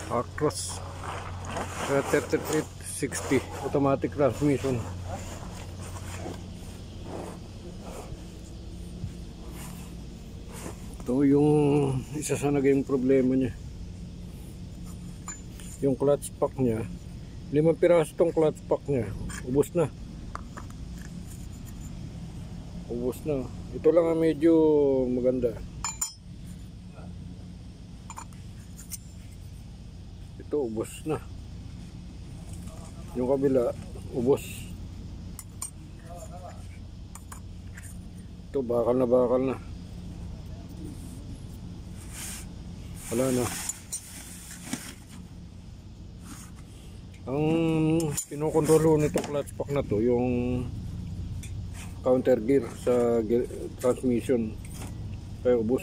Actros 3360 automatic transmission. Ito yung isa sa naging problema niya, yung clutch pack niya. 5 piraso tong clutch pack niya, ubos na. Ito lang ang medyo maganda. Ito ubos na. Yung kabila ubos. Ito bakal na. Wala na. Ang kinokontrolo nitong clutch pack na to yung counter gear sa transmission, kaya ubos.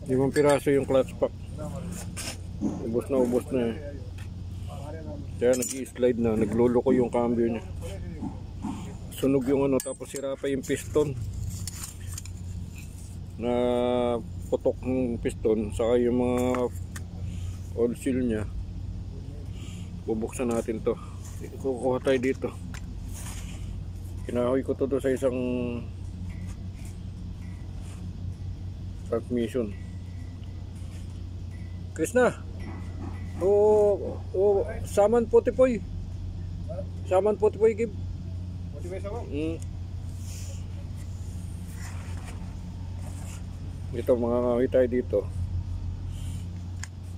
Limang piraso yung clutch pack, ubos na eh. Kaya nag-i-slide na, nagluloko yung cambio niya. Sunog yung ano, tapos sira pa yung piston, na putok ng piston, saka yung mga oil seal nya. Bubuksan natin to. Kukuha tayo dito. Kinahoy ko to sa isang transmission. Krishna, saman potipoy give. Ito, mga kahoy tayo dito.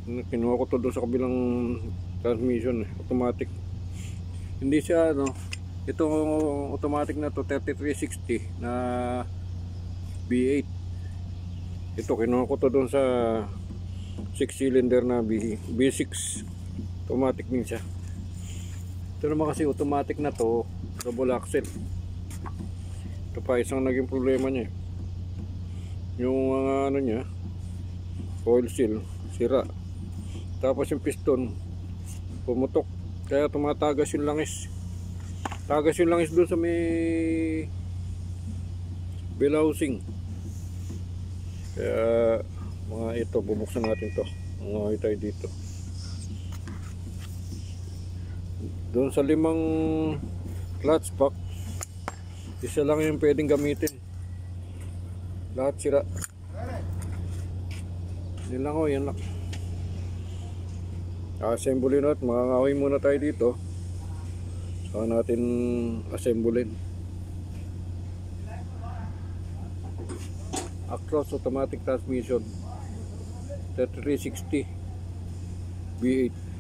Kinuha ko to doon sa kabilang transmission, automatic. Hindi siya ano, ito automatic na to 3360 na V8. Ito kinuha ko to doon sa 6 cylinder na V6, automatic din siya. Ito naman kasi automatic na to, double axle. Ito pa isang naging problema niya, yung mga ano niya, oil seal sira, tapos yung piston pumutok, kaya tumatagas yung langis. Doon sa may bell housing. Kaya mga ito, bubuksan natin to. Mga tayo dito. Doon sa 5 clutch pack, isa lang yung pwedeng gamitin. Lahat sira. Yan lang o, yan lang. Assemble na, mga ngahoy muna tayo dito. Saka natin assemblein. Actros automatic transmission 3360 V8.